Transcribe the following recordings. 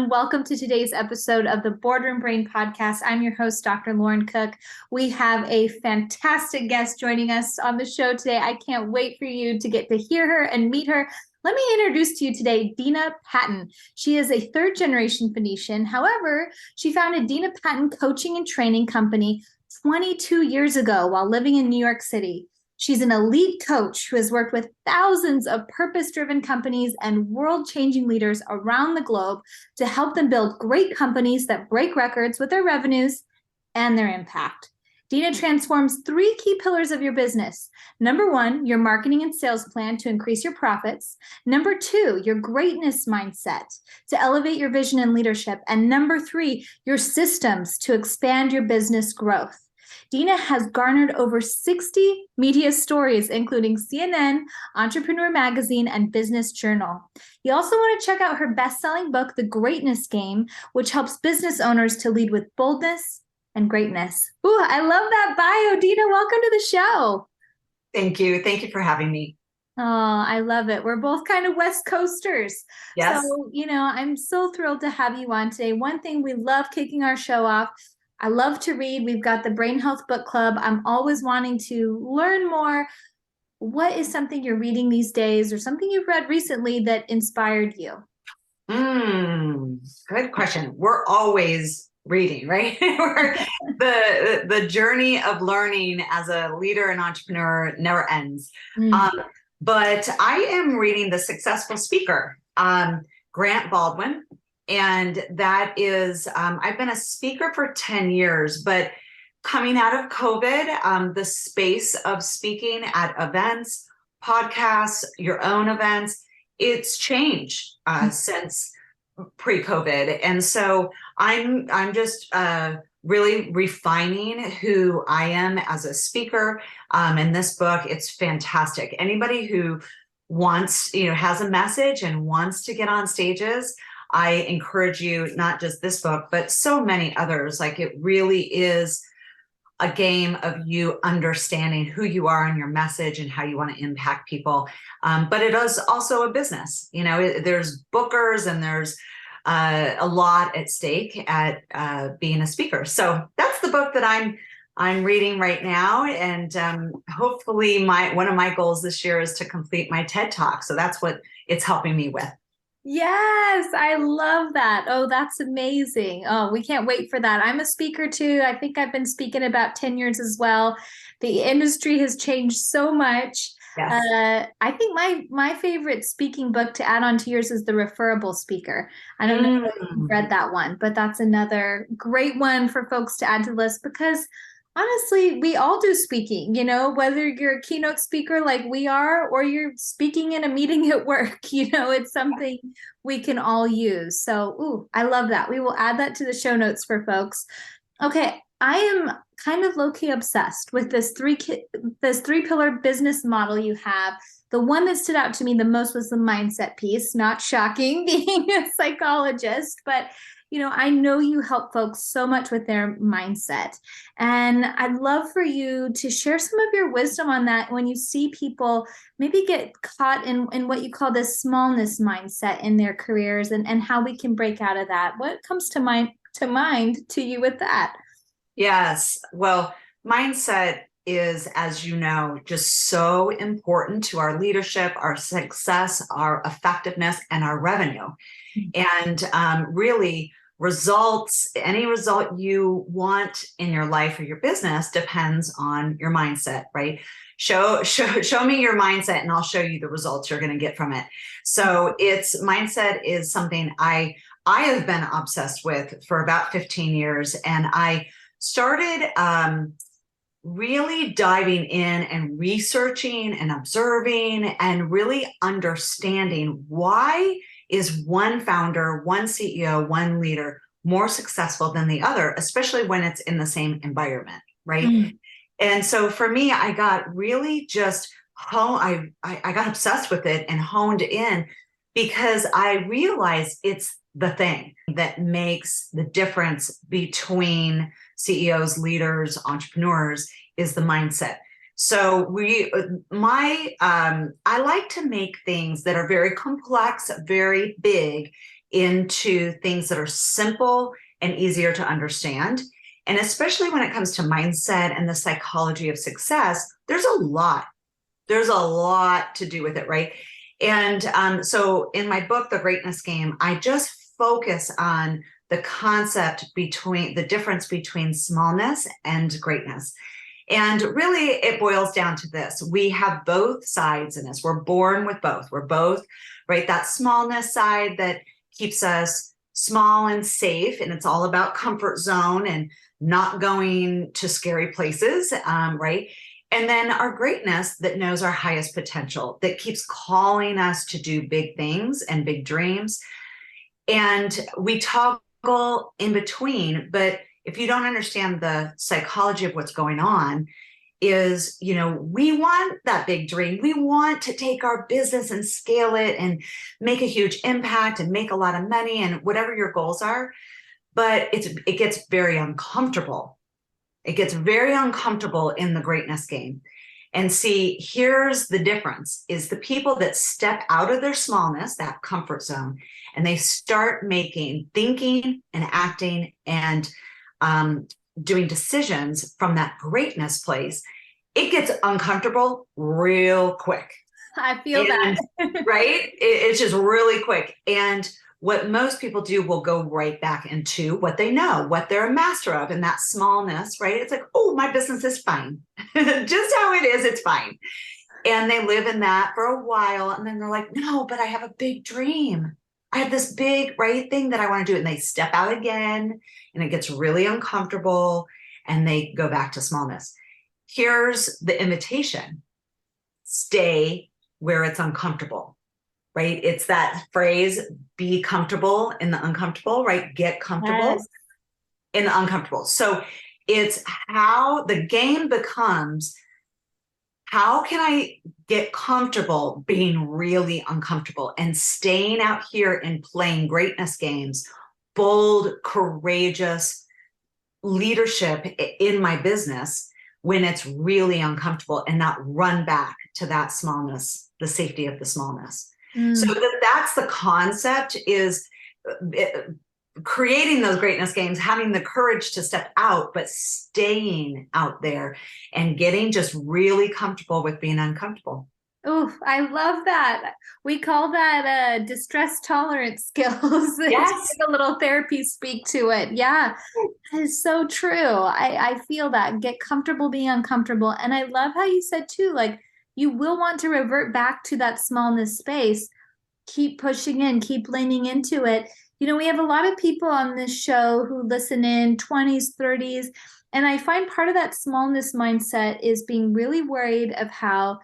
everyone. Welcome to today's episode of the Boardroom Brain Podcast. I'm your host, Dr. Lauren Cook. We have a fantastic guest joining us on the show today. I can't wait for you to get to hear her and meet her. Let me introduce to you today Dena Patton. She is a third-generation Phoenician. However, she founded Dena Patton Coaching and Training Company 22 years ago while living in New York City. She's an elite coach who has worked with thousands of purpose-driven companies and world-changing leaders around the globe to help them build great companies that break records with their revenues and their impact. Dena transforms three key pillars of your business. Number one, your marketing and sales plan to increase your profits. Number two, your greatness mindset to elevate your vision and leadership. And number three, your systems to expand your business growth. Dena has garnered over 60 media stories, including CNN, Entrepreneur Magazine, and Business Journal. You also want to check out her best-selling book, The Greatness Game, which helps business owners to lead with boldness and greatness. Ooh, I love that bio. Dena, welcome to the show. Thank you. Thank you for having me. Oh, I love it. We're both kind of West Coasters. Yes. So, I'm so thrilled to have you on today. One thing we love kicking our show off, I love to read. We've got the Brain Health Book Club. I'm always wanting to learn more. What is something you're reading these days or something you've read recently that inspired you? Good question. We're always reading, right? the journey of learning as a leader and entrepreneur never ends. But I am reading The Successful Speaker, Grant Baldwin. And that is, I've been a speaker for 10 years, but coming out of COVID, the space of speaking at events, podcasts, your own events, it's changed since pre-COVID. And so I'm just really refining who I am as a speaker. In this book, it's fantastic. Anybody who wants, has a message and wants to get on stages, I encourage you, not just this book, but so many others. Like, it really is a game of you understanding who you are and your message and how you want to impact people. But it is also a business. There's bookers and there's a lot at stake at being a speaker. So that's the book that I'm reading right now. And hopefully one of my goals this year is to complete my TED Talk. So that's what it's helping me with. Yes, I love that. Oh, that's amazing. Oh, we can't wait for that. I'm a speaker too. I think I've been speaking about 10 years as well. The industry has changed so much. Yes. I think my favorite speaking book to add on to yours is The Referable Speaker. I don't know if you've read that one, but that's another great one for folks to add to the list because honestly, we all do speaking, whether you're a keynote speaker like we are, or you're speaking in a meeting at work, it's something we can all use. So, I love that. We will add that to the show notes for folks. Okay. I am kind of low-key obsessed with this three-pillar business model you have. The one that stood out to me the most was the mindset piece. Not shocking, being a psychologist, but I know you help folks so much with their mindset. And I'd love for you to share some of your wisdom on that when you see people maybe get caught in what you call this smallness mindset in their careers and how we can break out of that. What comes to mind to you with that? Yes. Well, mindset is, as you know, just so important to our leadership, our success, our effectiveness, and our revenue. And really, any result you want in your life or your business depends on your mindset, right? Show me your mindset and I'll show you the results you're going to get from it. So mindset is something I have been obsessed with for about 15 years. And I started really diving in and researching and observing and really understanding why is one founder, one CEO, one leader more successful than the other, especially when it's in the same environment, right? And so for me, I got really I got obsessed with it and honed in because I realized it's the thing that makes the difference between CEOs, leaders, entrepreneurs is the mindset. So I like to make things that are very complex, very big into things that are simple and easier to understand. And especially when it comes to mindset and the psychology of success, there's a lot to do with it, right? And so in my book, The Greatness Game, I just focus on the concept between the difference between smallness and greatness. And really, it boils down to this. We have both sides in us. We're born with both. We're both, right? That smallness side that keeps us small and safe, and it's all about comfort zone and not going to scary places, right? And then our greatness that knows our highest potential, that keeps calling us to do big things and big dreams. And we toggle in between, but if you don't understand the psychology of what's going on, is, we want that big dream. We want to take our business and scale it and make a huge impact and make a lot of money and whatever your goals are. But it gets very uncomfortable. It gets very uncomfortable in the greatness game. And see, here's the difference, is the people that step out of their smallness, that comfort zone, and they start thinking and acting and doing decisions from that greatness place, it gets uncomfortable real quick. I feel that. Right? It's just really quick. And what most people do will go right back into what they know, what they're a master of, and that smallness, right? It's like, oh, my business is fine. Just how it is, it's fine. And they live in that for a while. And then they're like, no, but I have a big dream. I have this big, right, thing that I want to do. And they step out again, and it gets really uncomfortable, and they go back to smallness. Here's the invitation. Stay where it's uncomfortable. Right? It's that phrase, be comfortable in the uncomfortable, right? Get comfortable in the uncomfortable. So it's how the game becomes, how can I get comfortable being really uncomfortable and staying out here and playing greatness games, bold, courageous leadership in my business when it's really uncomfortable, and not run back to that smallness, the safety of the smallness. So that's the concept, is creating those greatness games, having the courage to step out, but staying out there and getting just really comfortable with being uncomfortable. Oh, I love that. We call that distress tolerance skills. Yes. A little therapy speak to it. Yeah, that is so true. I feel that. Get comfortable being uncomfortable. And I love how you said too, like, you will want to revert back to that smallness space. Keep pushing in, keep leaning into it. We have a lot of people on this show who listen in 20s, 30s, and I find part of that smallness mindset is being really worried of how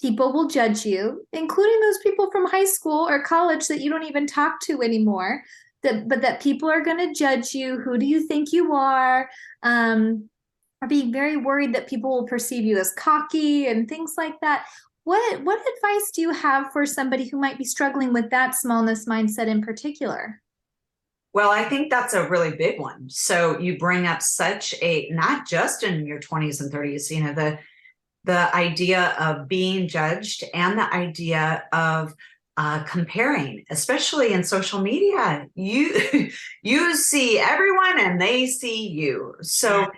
people will judge you, including those people from high school or college that you don't even talk to anymore, but that people are going to judge you. Who do you think you are? Are being very worried that people will perceive you as cocky and things like that. What advice do you have for somebody who might be struggling with that smallness mindset in particular? Well, I think that's a really big one. So you bring up not just in your 20s and 30s, the idea of being judged, and the idea of comparing, especially in social media. You see everyone and they see you. So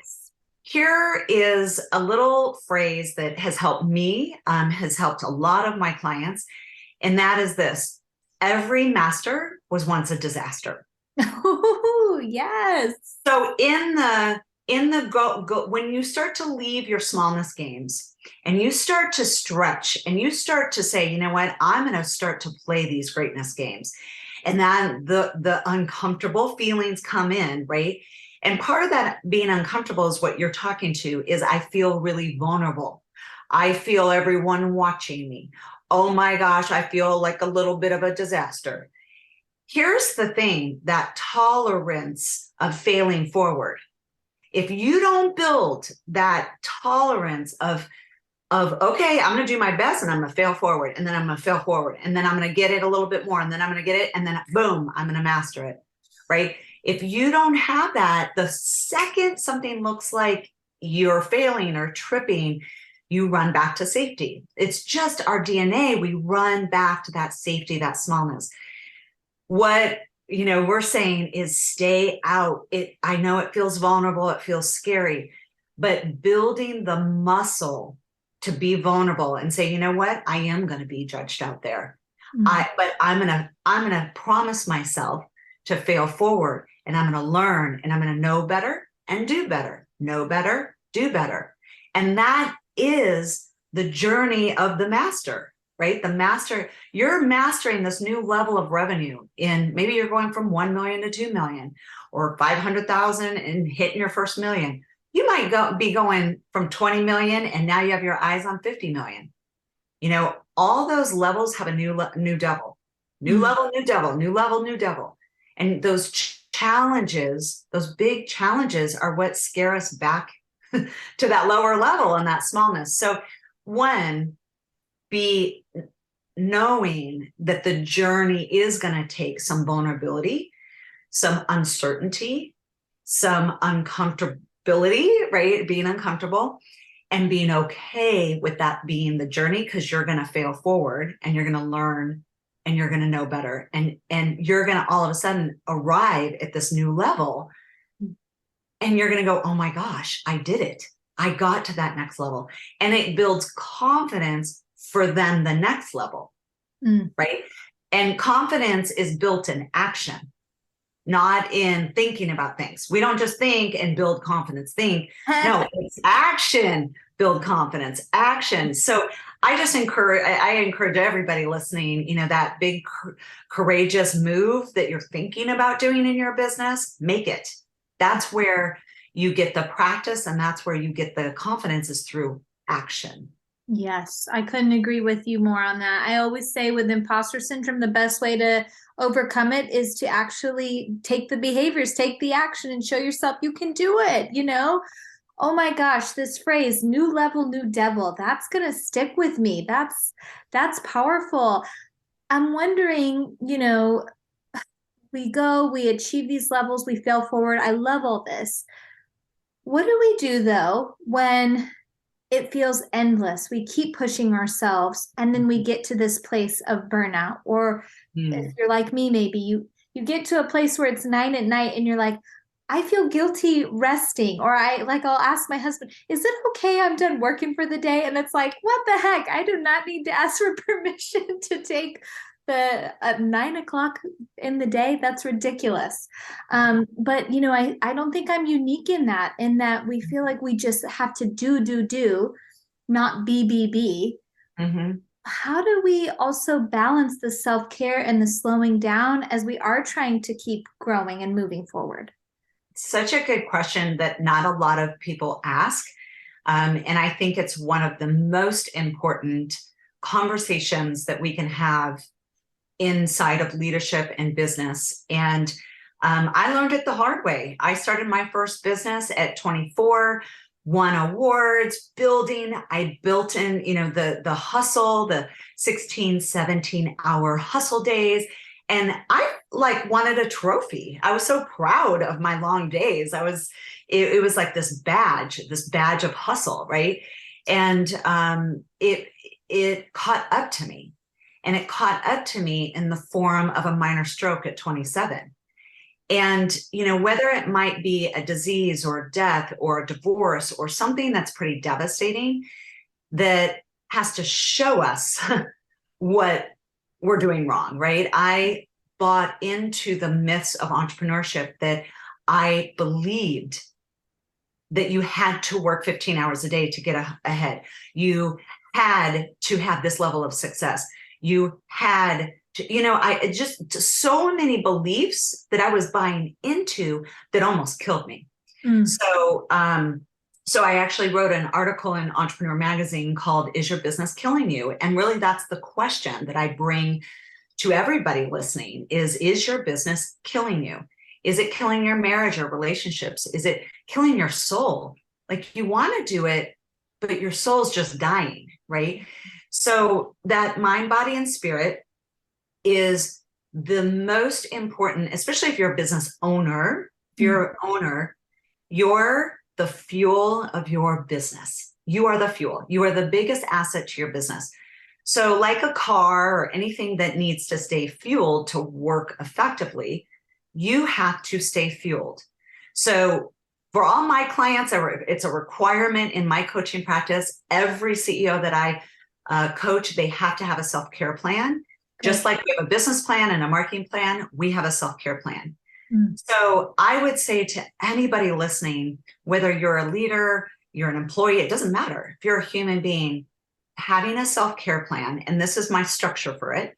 here is a little phrase that has helped me, has helped a lot of my clients, and that is this: every master was once a disaster. Oh, yes. So when you start to leave your smallness games and you start to stretch and you start to say, you know what, I'm going to start to play these greatness games, and then the uncomfortable feelings come in, right? And part of that being uncomfortable is what you're talking to, is I feel really vulnerable. I feel everyone watching me. Oh my gosh, I feel like a little bit of a disaster. Here's the thing, that tolerance of failing forward. If you don't build that tolerance of okay, I'm going to do my best and I'm going to fail forward, and then I'm going to fail forward, and then I'm going to get it a little bit more, and then I'm going to get it, and then boom, I'm going to master it, right? If you don't have that, the second something looks like you're failing or tripping, you run back to safety. It's just our DNA. We run back to that safety, that smallness. What we're saying is stay out. I know it feels vulnerable, it feels scary, but building the muscle to be vulnerable and say, you know what, I am going to be judged out there. But I'm going to promise myself to fail forward, and I'm going to learn, and I'm going to know better and do better, know better, do better. And that is the journey of the master, right? The master, you're mastering this new level of revenue in, maybe you're going from 1 million to 2 million or 500,000 and hitting your first million. You might be going from 20 million and now you have your eyes on 50 million. All those levels have a new devil, new level, new devil, new level, new devil. And those challenges, those big challenges are what scare us back to that lower level and that smallness. So one, be knowing that the journey is going to take some vulnerability, some uncertainty, some uncomfortability, right? Being uncomfortable, and being okay with that being the journey, because you're going to fail forward and you're going to learn and you're going to know better. And you're going to all of a sudden arrive at this new level and you're going to go, oh my gosh, I did it. I got to that next level. And it builds confidence for then the next level, right? And confidence is built in action, not in thinking about things. We don't just think and build confidence, think. No, it's action, build confidence, action. So I encourage everybody listening, that big, courageous move that you're thinking about doing in your business, make it. That's where you get the practice, and that's where you get the confidence, is through action. Yes, I couldn't agree with you more on that. I always say with imposter syndrome, the best way to overcome it is to actually take the behaviors, take the action, and show yourself you can do it. Oh my gosh, this phrase, new level, new devil, that's going to stick with me. That's powerful. I'm wondering, we achieve these levels, we fail forward. I love all this. What do we do though when it feels endless? We keep pushing ourselves and then we get to this place of burnout. Or if you're like me, maybe you get to a place where it's 9 at night and you're like, I feel guilty resting. Or I'll ask my husband, is it okay I'm done working for the day? And it's like, what the heck? I do not need to ask for permission to take at 9 o'clock in the day. That's ridiculous. But I don't think I'm unique in that we feel like we just have to do, not be. How do we also balance the self-care and the slowing down as we are trying to keep growing and moving forward? Such a good question that not a lot of people ask. And I think it's one of the most important conversations that we can have inside of leadership and business. And I learned it the hard way. I started my first business at 24, won awards, building. I built in, the hustle, the 16, 17-hour hustle days. And I wanted a trophy. I was so proud of my long days. It was like this badge of hustle, right? And it caught up to me. And it caught up to me in the form of a minor stroke at 27. And, whether it might be a disease or death or a divorce or something that's pretty devastating, that has to show us what we're doing wrong, right? I bought into the myths of entrepreneurship that I believed that you had to work 15 hours a day to get ahead. You had to have this level of success. You had to, I just so many beliefs that I was buying into that almost killed me. So I actually wrote an article in Entrepreneur Magazine called "Is Your Business Killing You?" And really that's the question that I bring to everybody listening is your business killing you? Is it killing your marriage or relationships? Is it killing your soul? Like you want to do it, but your soul's just dying, right? So that mind, body, and spirit is the most important, especially if you're a business owner. If you're an owner, you're the fuel of your business. You are the fuel. You are the biggest asset to your business. So like a car or anything that needs to stay fueled to work effectively, you have to stay fueled. So for all my clients, it's a requirement in my coaching practice. Every CEO that I coach, they have to have a self-care plan. Just like we have a business plan and a marketing plan, we have a self-care plan. So I would say to anybody listening, whether you're a leader, you're an employee, it doesn't matter. If you're a human being, having a self-care plan, and this is my structure for it,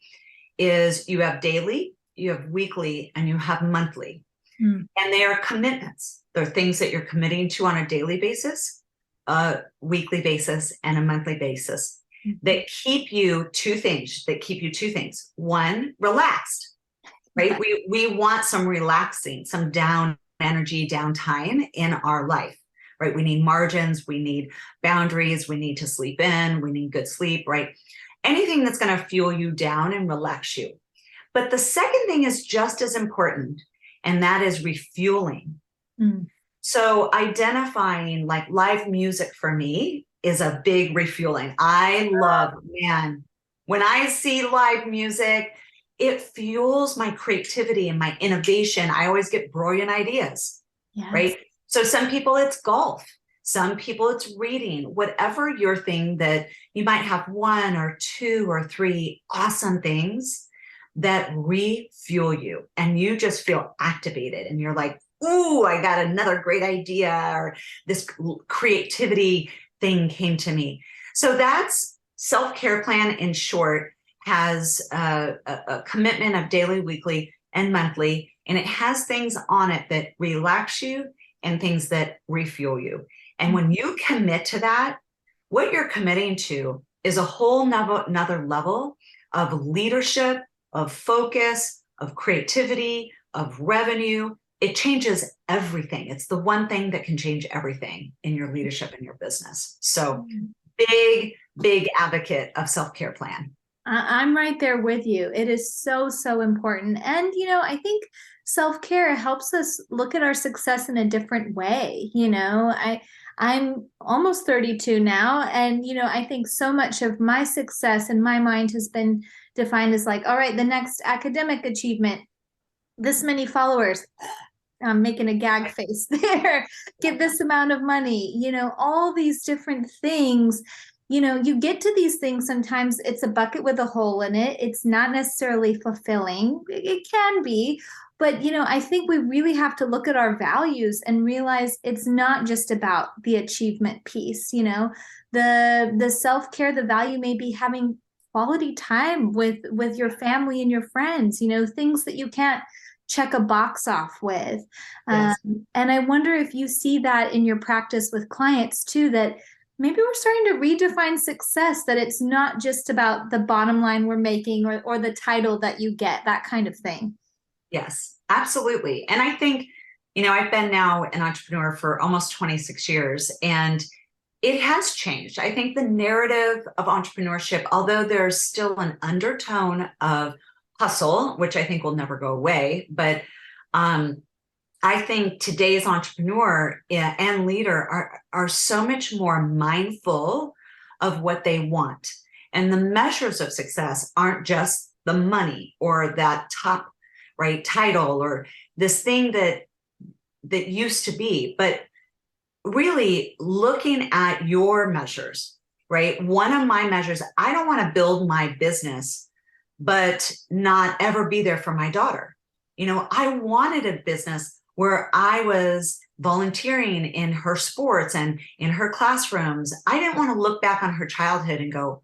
is you have daily, you have weekly, and you have monthly. And they are commitments. They're things that you're committing to on a daily basis, a weekly basis, and a monthly basis that keep you two things. One, relaxed, right? We want some relaxing, some down energy, downtime in our life, right? We need margins, we need boundaries, we need to sleep in, we need good sleep, right? Anything that's going to fuel you down and relax you. But the second thing is just as important, and that is refueling. So identifying like live music for me is a big refueling. I love, man, when I see live music, it fuels my creativity and my innovation. I always get brilliant ideas, right? So some people it's golf. Some people it's reading, whatever your thing that you might have one or two or three awesome things that refuel you and you just feel activated and you're like, ooh, I got another great idea, or this creativity thing came to me. So that's self-care plan in short, has a commitment of daily, weekly, and monthly, and it has things on it that relax you and things that refuel you. And when you commit to that, what you're committing to is a whole another level of leadership, of focus, of creativity, of revenue. It changes everything. It's the one thing that can change everything in your leadership and your business. So big advocate of self-care plan. I'm right there with you. It is so, so important. And, I think self-care helps us look at our success in a different way. I'm almost 32 now. And, I think so much of my success in my mind has been defined as like, all right, the next academic achievement, this many followers. I'm making a gag face there. Get this amount of money, all these different things. You get to these things, sometimes it's a bucket with a hole in it. It's not necessarily fulfilling. It can be, but I think we really have to look at our values and realize it's not just about the achievement piece. The self-care, the value may be having quality time with your family and your friends, things that you can't check a box off with. Yes. And I wonder if you see that in your practice with clients too, that maybe we're starting to redefine success, that it's not just about the bottom line we're making or the title that you get, that kind of thing. Yes, absolutely. And I think, I've been now an entrepreneur for almost 26 years, and it has changed. I think the narrative of entrepreneurship, although there's still an undertone of hustle, which I think will never go away, but I think today's entrepreneur and leader are so much more mindful of what they want. And the measures of success aren't just the money or that top right title or this thing that used to be, but really looking at your measures, right? One of my measures, I don't want to build my business, but not ever be there for my daughter. I wanted a business where I was volunteering in her sports and in her classrooms. I didn't want to look back on her childhood and go,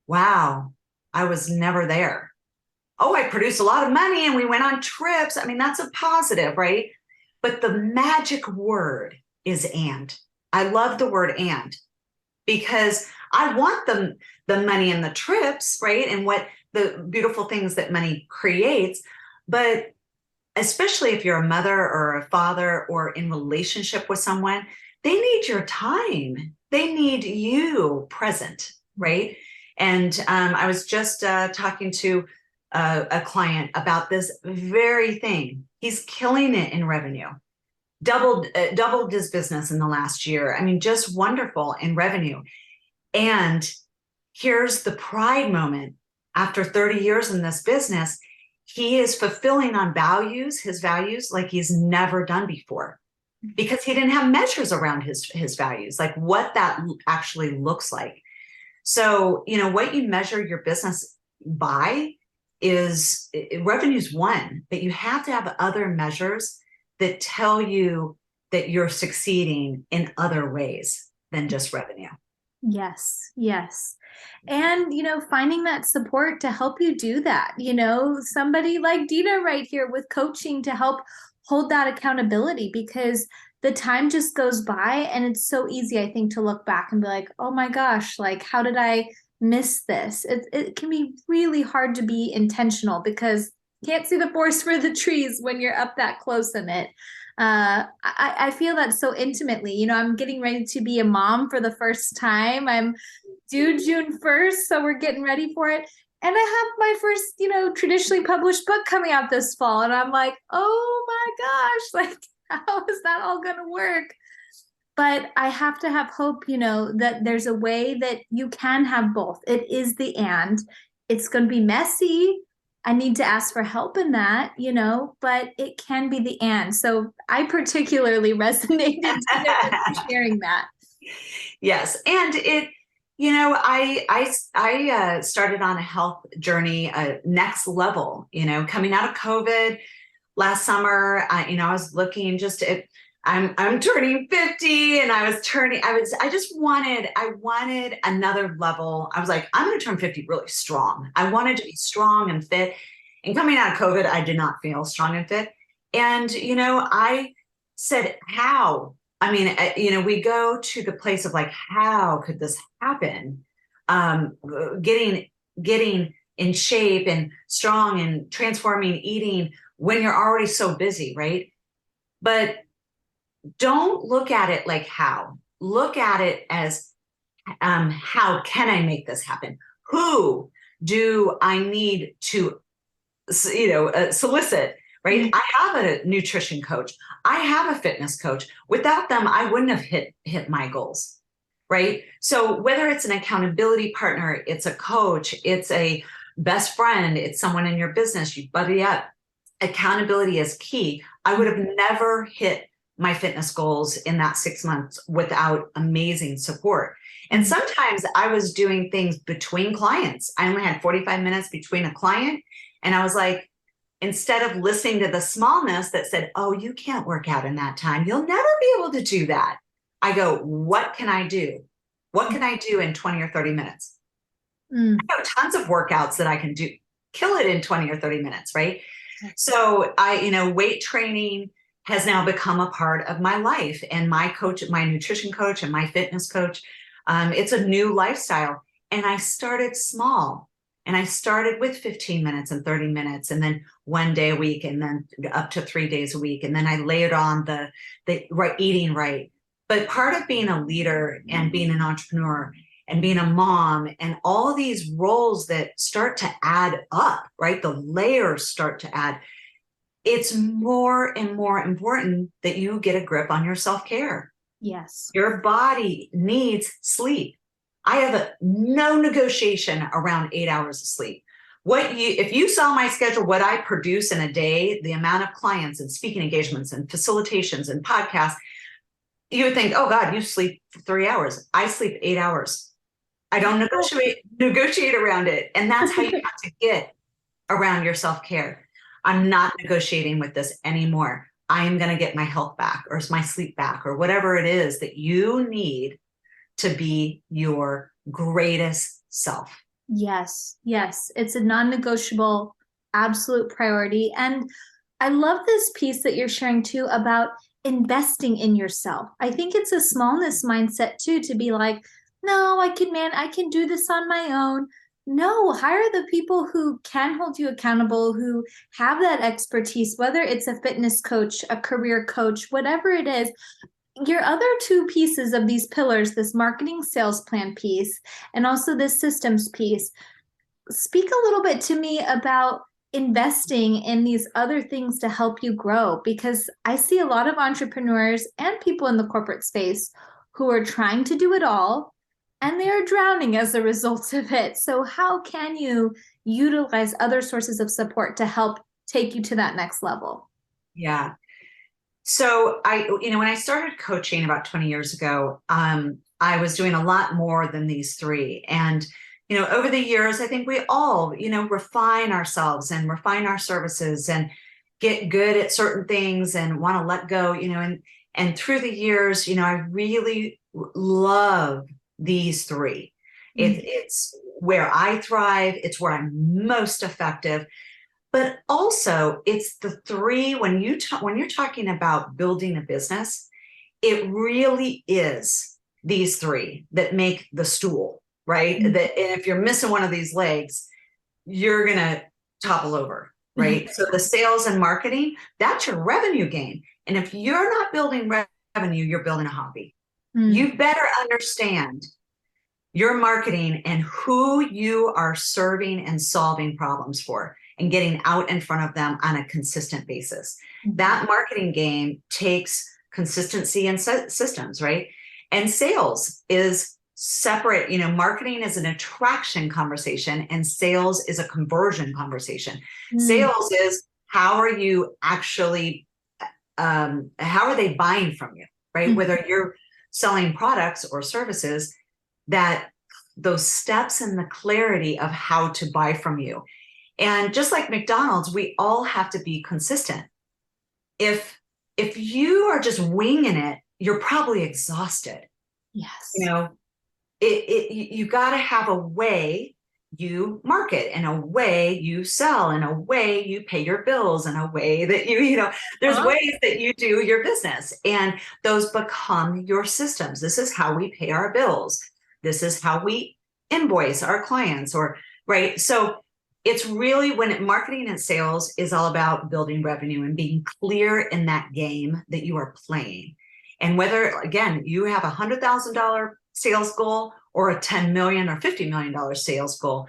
wow, I was never there. Oh, I produced a lot of money and we went on trips. I mean, that's a positive, right? But the magic word is and. I love the word and, because I want the money and the trips, right? And what the beautiful things that money creates. But especially if you're a mother or a father or in relationship with someone, they need your time. They need you present, right? And I was just talking to a client about this very thing. He's killing it in revenue. Doubled his business in the last year. I mean, just wonderful in revenue. And here's the pride moment. After 30 years in this business, he is fulfilling on his values, like he's never done before, because he didn't have measures around his values, like what that actually looks like. So, what you measure your business by is revenue's one, but you have to have other measures that tell you that you're succeeding in other ways than just revenue. Yes, yes. And, finding that support to help you do that, somebody like Dena right here with coaching to help hold that accountability, because the time just goes by and it's so easy, I think, to look back and be like, oh my gosh, like, how did I miss this? It can be really hard to be intentional because you can't see the forest for the trees when you're up that close in it. I feel that so intimately. I'm getting ready to be a mom for the first time. I'm due June 1st, so we're getting ready for it. And I have my first, traditionally published book coming out this fall. And I'm like, oh my gosh, like, how is that all going to work? But I have to have hope, that there's a way that you can have both. It is the and. It's going to be messy. I need to ask for help in that, but it can be the and. So I particularly resonated with sharing that. Yes. And I started on a health journey, next level, coming out of COVID last summer. I was looking just at, I'm turning 50 and I wanted another level. I was like, I'm going to turn 50 really strong. I wanted to be strong and fit. And coming out of COVID, I did not feel strong and fit. And, I said, how? I mean, we go to the place of like, how could this happen? Getting in shape and strong and transforming eating when you're already so busy, right? But don't look at it like how. Look at it as how can I make this happen? Who do I need to, solicit? Right? Mm-hmm. I have a nutrition coach. I have a fitness coach. Without them, I wouldn't have hit my goals. Right? So whether it's an accountability partner, it's a coach, it's a best friend, it's someone in your business, you buddy up. Accountability is key. I would have never hit my fitness goals in that 6 months without amazing support. And sometimes I was doing things between clients. I only had 45 minutes between a client. And I was like, instead of listening to the smallness that said, oh, you can't work out in that time, you'll never be able to do that, I go, what can I do? What can I do in 20 or 30 minutes? I know tons of workouts that I can do, kill it in 20 or 30 minutes, right? So weight training has now become a part of my life, and my coach, my nutrition coach and my fitness coach, it's a new lifestyle. And I started small, and I started with 15 minutes and 30 minutes, and then 1 day a week, and then up to 3 days a week. And then I layered on the right eating right. But part of being a leader and being an entrepreneur and being a mom and all these roles that start to add up, right? The layers start to add. It's more and more important that you get a grip on your self-care. Yes. Your body needs sleep. I have no negotiation around 8 hours of sleep. If you saw my schedule, what I produce in a day, the amount of clients and speaking engagements and facilitations and podcasts, you would think, oh God, you sleep for 3 hours. I sleep 8 hours. I don't negotiate around it. And that's how you have to get around your self-care. I'm not negotiating with this anymore. I am going to get my health back, or my sleep back, or whatever it is that you need to be your greatest self. Yes, yes. It's a non-negotiable, absolute priority. And I love this piece that you're sharing too about investing in yourself. I think it's a smallness mindset too, to be like, no, I can do this on my own. No, hire the people who can hold you accountable, who have that expertise, whether it's a fitness coach, a career coach, whatever it is. Your other two pieces of these pillars, this marketing sales plan piece, and also this systems piece, speak a little bit to me about investing in these other things to help you grow, because I see a lot of entrepreneurs and people in the corporate space who are trying to do it all, and they are drowning as a result of it. So how can you utilize other sources of support to help take you to that next level? Yeah. So when I started coaching about 20 years ago, I was doing a lot more than these three. And, over the years, I think we all, refine ourselves and refine our services and get good at certain things and want to let go, and through the years, I really love these three. It's where I thrive. It's where I'm most effective. But also, it's the three when you're talking about building a business, it really is these three that make the stool, right? That and if you're missing one of these legs, you're gonna topple over, right? So the sales and marketing, that's your revenue game. And if you're not building revenue, you're building a hobby. You better understand your marketing and who you are serving and solving problems for and getting out in front of them on a consistent basis. That marketing game takes consistency and systems, right? And sales is separate. Marketing is an attraction conversation and sales is a conversion conversation. Sales is how are you actually, how are they buying from you, right? Whether you're selling products or services, that those steps and the clarity of how to buy from you. And just like McDonald's, we all have to be consistent. If you are just winging it, you're probably exhausted. Yes. You got to have a way you market, in a way you sell, in a way you pay your bills, in a way that there's ways that you do your business, and those become your systems. This is how we pay our bills. This is how we invoice our clients, right? So it's really marketing and sales is all about building revenue and being clear in that game that you are playing. And whether, again, you have $100,000 sales goal or a $10 million or $50 million sales goal,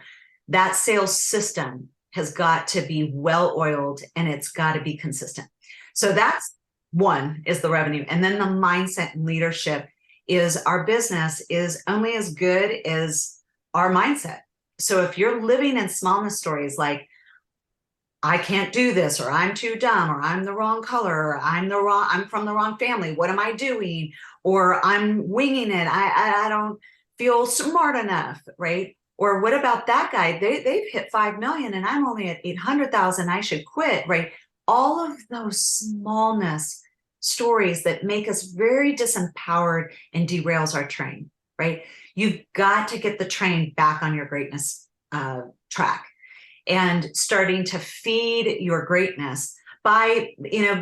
that sales system has got to be well-oiled and it's got to be consistent. So that's one, is the revenue. And then the mindset and leadership is our business is only as good as our mindset. So if you're living in smallness stories like, I can't do this, or I'm too dumb, or I'm the wrong color, or I'm from the wrong family, what am I doing? Or I'm winging it, I don't feel smart enough, right? Or what about that guy? They've hit 5 million and I'm only at 800,000, I should quit, right? All of those smallness stories that make us very disempowered and derails our train, right? You've got to get the train back on your greatness track and starting to feed your greatness by,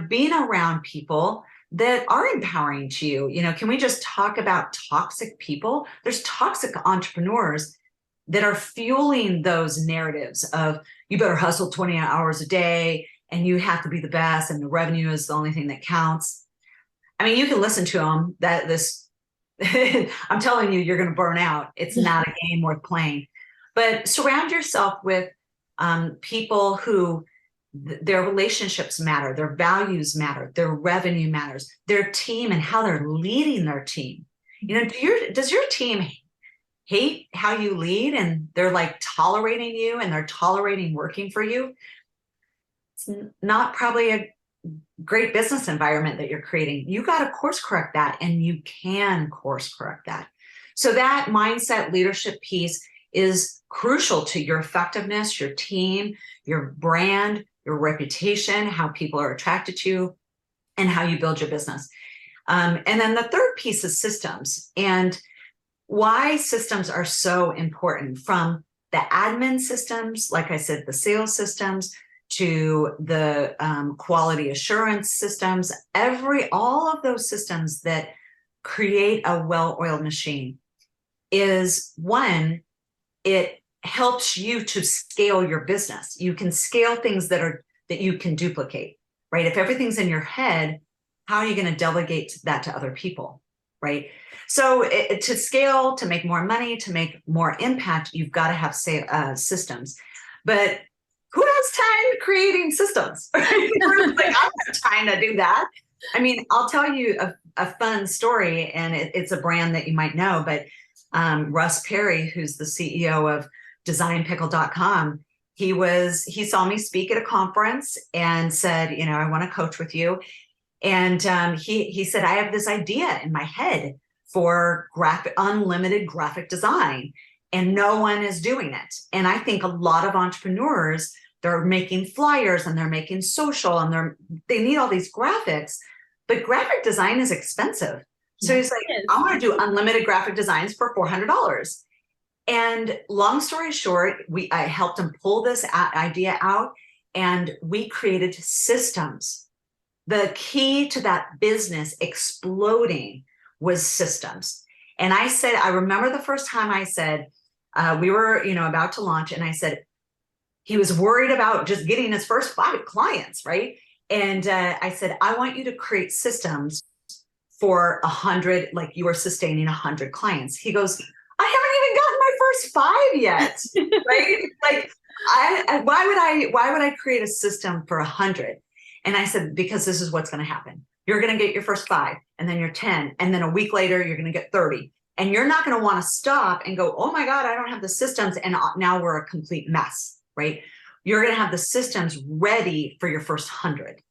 being around people that are empowering to you. Can we just talk about toxic people? There's toxic entrepreneurs that are fueling those narratives of you better hustle 20 hours a day and you have to be the best and the revenue is the only thing that counts. I mean, you can listen to them I'm telling you, you're going to burn out. It's not a game worth playing. But surround yourself with people who their relationships matter, their values matter, their revenue matters, their team and how they're leading their team. Does your team hate how you lead and they're like tolerating you and they're tolerating working for you? It's not probably a great business environment that you're creating. You got to course correct that, and you can course correct that. So that mindset leadership piece is crucial to your effectiveness, your team, your brand, your reputation, how people are attracted to you, and how you build your business. And then the third piece is systems, and why systems are so important, from the admin systems, like I said, the sales systems, to the quality assurance systems, all of those systems that create a well-oiled machine is one, it helps you to scale your business. You can scale things that you can duplicate, right? If everything's in your head, how are you going to delegate that to other people, right? So to scale, to make more money, to make more impact, you've got to have systems. But who has time creating systems? Like, I don't have time to do that. I mean, I'll tell you a fun story, and it's a brand that you might know, but Russ Perry, who's the CEO of designpickle.com, he saw me speak at a conference and said, I want to coach with you. And he said, I have this idea in my head for unlimited graphic design, and no one is doing it. And I think a lot of entrepreneurs, they're making flyers and they're making social and they need all these graphics, but graphic design is expensive. So he's like, I want to do unlimited graphic designs for $400. And long story short, I helped him pull this idea out, and we created systems. The key to that business exploding was systems. And I remember the first time I said, we were, about to launch, and I said, he was worried about just getting his first 5 clients, right? And I said, I want you to create systems for 100, like you are sustaining 100 clients. He goes, I haven't even gotten my first 5 yet, right? Like, why would I create a system for 100? And I said, because this is what's going to happen. You're going to get your first 5, and then you're 10, and then a week later, you're going to get 30. And you're not going to want to stop and go, oh my God, I don't have the systems. And now we're a complete mess, right? You're going to have the systems ready for your first 100.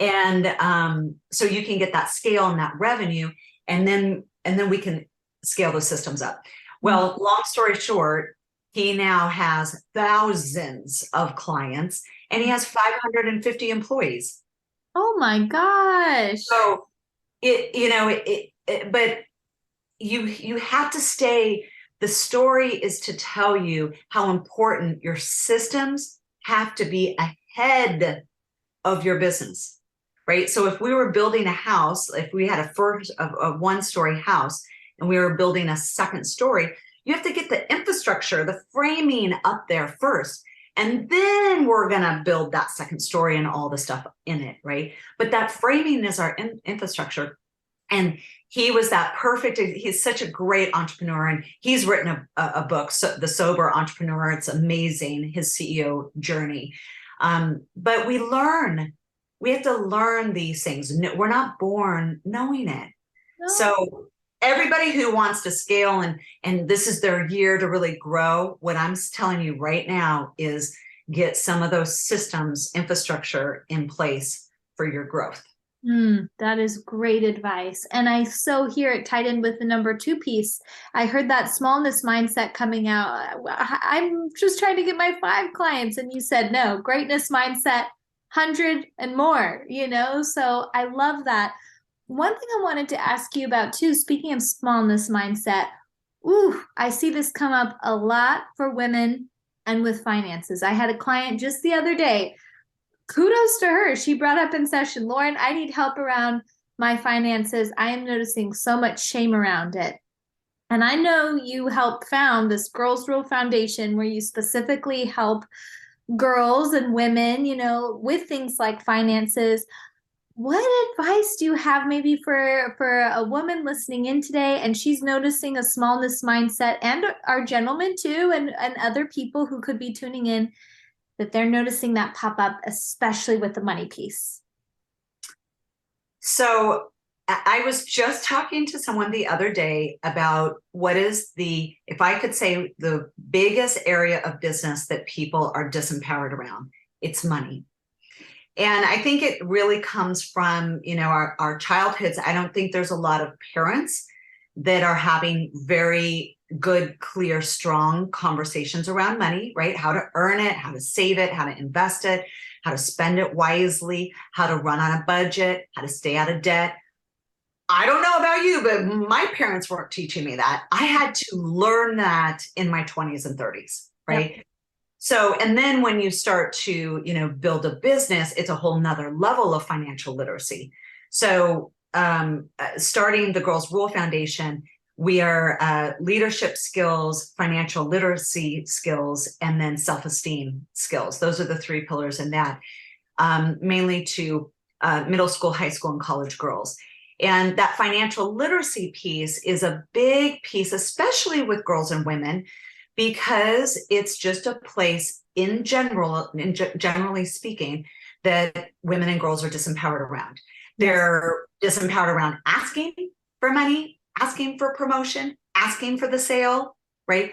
And so you can get that scale and that revenue, and then we can scale the systems up. Well, long story short, he now has thousands of clients, and he has 550 employees. Oh my gosh. So but you have to stay. The story is to tell you how important your systems have to be ahead of your business, right? So if we were building a house, if we had a 1-story house and we were building a 2nd story, you have to get the infrastructure, the framing up there first. And then we're going to build that 2nd story and all the stuff in it, right? But that framing is our infrastructure. And he was that perfect. He's such a great entrepreneur, and he's written a book, The Sober Entrepreneur. It's amazing, his CEO journey. But we have to learn these things. We're not born knowing it. No. So everybody who wants to scale and this is their year to really grow, what I'm telling you right now is get some of those systems, infrastructure in place for your growth. That is great advice. And I so hear it tied in with the number 2 piece. I heard that smallness mindset coming out. I'm just trying to get my 5 clients. And you said, no, greatness mindset, 100 and more, So I love that. One thing I wanted to ask you about too, speaking of smallness mindset, I see this come up a lot for women and with finances. I had a client just the other day. Kudos to her. She brought up in session, Lauren, I need help around my finances. I am noticing so much shame around it. And I know you helped found this Girls Rule Foundation where you specifically help girls and women, with things like finances. What advice do you have maybe for a woman listening in today and she's noticing a smallness mindset, and our gentlemen too, and other people who could be tuning in, that they're noticing that pop up, especially with the money piece? So I was just talking to someone the other day about what is if I could say the biggest area of business that people are disempowered around, it's money. And I think it really comes from, our childhoods. I don't think there's a lot of parents that are having very good, clear, strong conversations around money, right? How to earn it, how to save it, how to invest it, how to spend it wisely, how to run on a budget, how to stay out of debt. I don't know about you, but my parents weren't teaching me that. I had to learn that in my 20s and 30s, right? Yep. So, and then when you start to, build a business, it's a whole nother level of financial literacy. So starting the Girls Rule Foundation, we are leadership skills, financial literacy skills, and then self-esteem skills. Those are the 3 pillars in that, mainly to middle school, high school, and college girls. And that financial literacy piece is a big piece, especially with girls and women, because it's just a place generally speaking, that women and girls are disempowered around. They're disempowered around asking for money, asking for promotion, asking for the sale, right?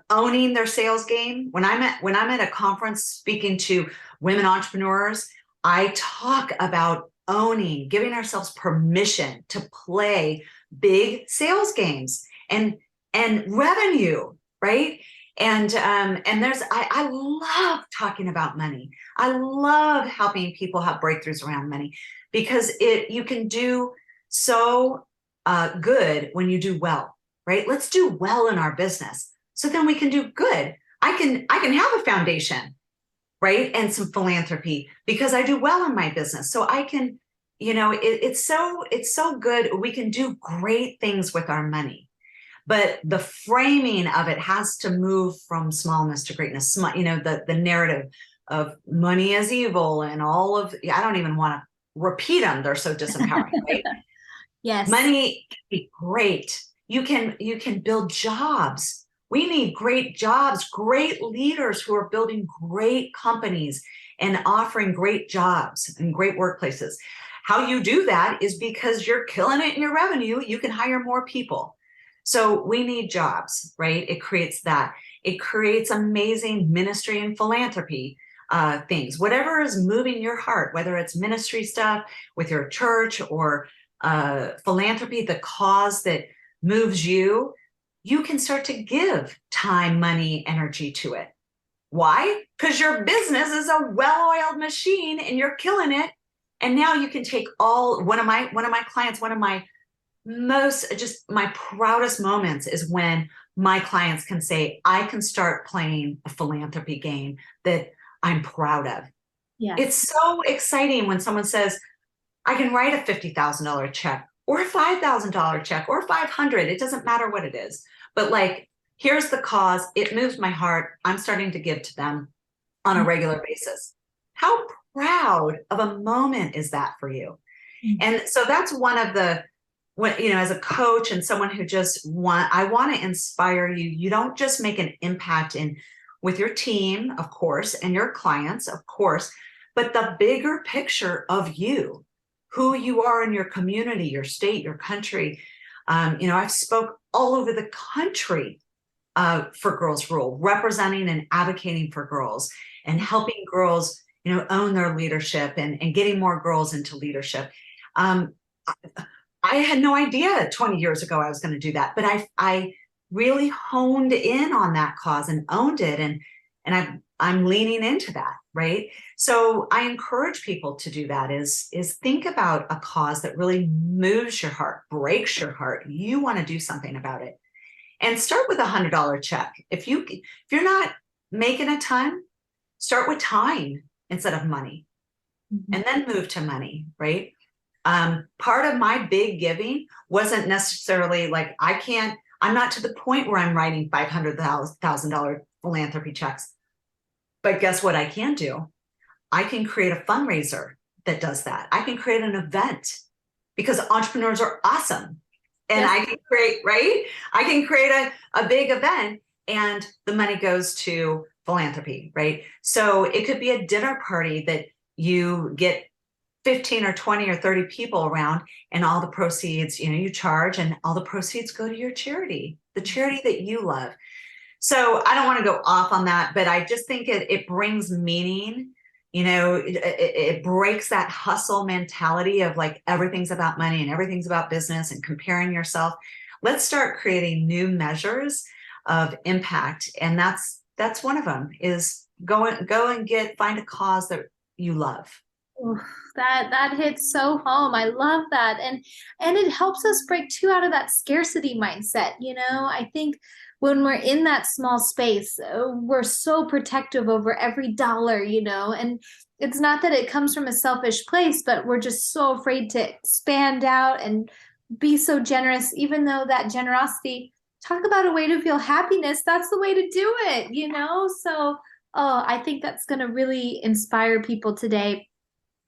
Owning their sales game. When I'm at a conference speaking to women entrepreneurs, I talk about owning, giving ourselves permission to play big sales games and revenue, right? And I love talking about money. I love helping people have breakthroughs around money because you can do so good when you do well, right? Let's do well in our business so then we can do good. I can have a foundation, right? And some philanthropy because I do well in my business. So I can, it's so good. We can do great things with our money. But the framing of it has to move from smallness to greatness. The narrative of money as evil and all of, I don't even want to repeat them. They're so disempowering, right? Yes. Money can be great. You can build jobs. We need great jobs, great leaders who are building great companies and offering great jobs and great workplaces. How you do that is because you're killing it in your revenue. You can hire more people. So we need jobs, right? It creates that. It creates amazing ministry and philanthropy things. Whatever is moving your heart, whether it's ministry stuff with your church or philanthropy, the cause that moves you, you can start to give time, money, energy to it. Why? Because your business is a well-oiled machine and you're killing it. And now you can take one of my clients, one of my my proudest moments is when my clients can say, I can start playing a philanthropy game that I'm proud of. Yeah. It's so exciting when someone says, I can write a $50,000 check or a $5,000 check or 500. It doesn't matter what it is. But like, here's the cause. It moves my heart. I'm starting to give to them on a regular basis. How proud of a moment is that for you? And so that's one of the, as a coach and someone who I want to inspire you. You don't just make an impact with your team, of course, and your clients, of course, but the bigger picture of you, who you are in your community, your state, your country. I've spoke all over the country for Girls Rule, representing and advocating for girls and helping girls, own their leadership and getting more girls into leadership. I had no idea 20 years ago I was going to do that, but I really honed in on that cause and owned it. And I'm leaning into that, right? So I encourage people to do that is think about a cause that really moves your heart, breaks your heart. You want to do something about it. And start with $100 check. If you're not making a ton, start with time instead of money, and then move to money, right? Part of my big giving wasn't necessarily like, I'm not to the point where I'm writing $500,000 philanthropy checks. But guess what I can do? I can create a fundraiser that does that. I can create an event because entrepreneurs are awesome. And yes. I can create a big event and the money goes to philanthropy, right? So it could be a dinner party that you get 15 or 20 or 30 people around and all the proceeds, you charge and all the proceeds go to your charity, the charity that you love. So I don't want to go off on that, but I just think it brings meaning. It breaks that hustle mentality of like everything's about money and everything's about business and comparing yourself. Let's start creating new measures of impact. And that's one of them is go and find a cause that you love. Ooh, that hits so home. I love that. And it helps us break too out of that scarcity mindset. I think when we're in that small space, we're so protective over every dollar, and it's not that it comes from a selfish place, but we're just so afraid to expand out and be so generous, even though that generosity, talk about a way to feel happiness. That's the way to do it, So, I think that's going to really inspire people today.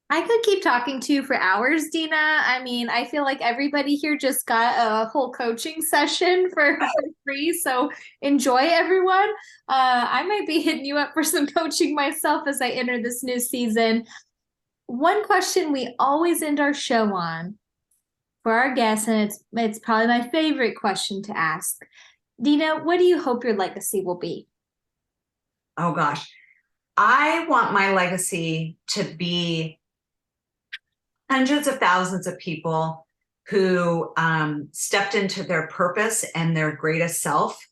I could keep talking to you for hours, Dena. I mean, I feel like everybody here just got a whole coaching session for free. So enjoy, everyone. I might be hitting you up for some coaching myself as I enter this new season. one question we always end our show on for our guests, and it's probably my favorite question to ask. Dena, what do you hope your legacy will be? Oh gosh. I want my legacy to be hundreds of thousands of people who stepped into their purpose and their greatest self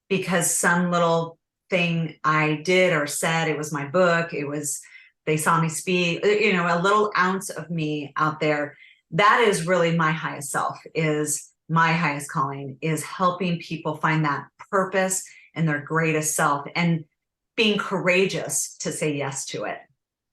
because some little thing I did or said, it was my book, it was, they saw me speak, you know, a little ounce of me out there. That is really my highest self, is my highest calling, is helping people find that purpose and their greatest self and being courageous to say yes to it.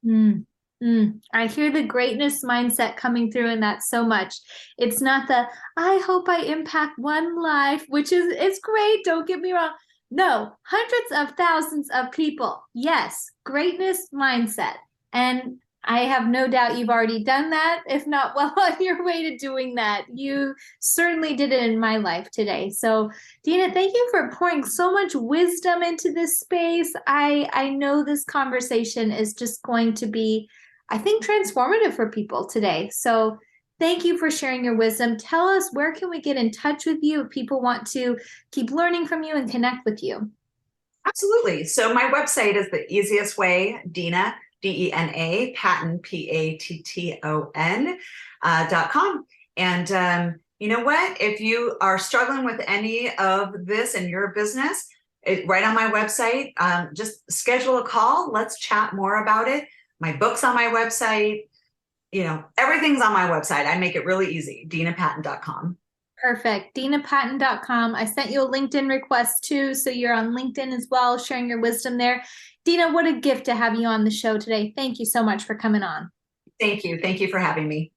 Mm, I hear the greatness mindset coming through in that so much. It's not the, I hope I impact one life, which is, it's great, don't get me wrong. No, hundreds of thousands of people. Yes, greatness mindset. And I have no doubt you've already done that, if not well on your way to doing that. You certainly did it in my life today. So, Dena, thank you for pouring so much wisdom into this space. I know this conversation is just going to be, I think, transformative for people today. So, thank you for sharing your wisdom. Tell us, where can we get in touch with you if people want to keep learning from you and connect with you? Absolutely. So my website is the easiest way, Dena, Dena, Patton, Patton, .com. And you know what? If you are struggling with any of this in your business, right on my website, just schedule a call. Let's chat more about it. My book's on my website. You know, everything's on my website. I make it really easy, DenaPatton.com. Perfect. DenaPatton.com. I sent you a LinkedIn request too, so you're on LinkedIn as well, sharing your wisdom there. Dena, what a gift to have you on the show today. Thank you so much for coming on. Thank you. Thank you for having me.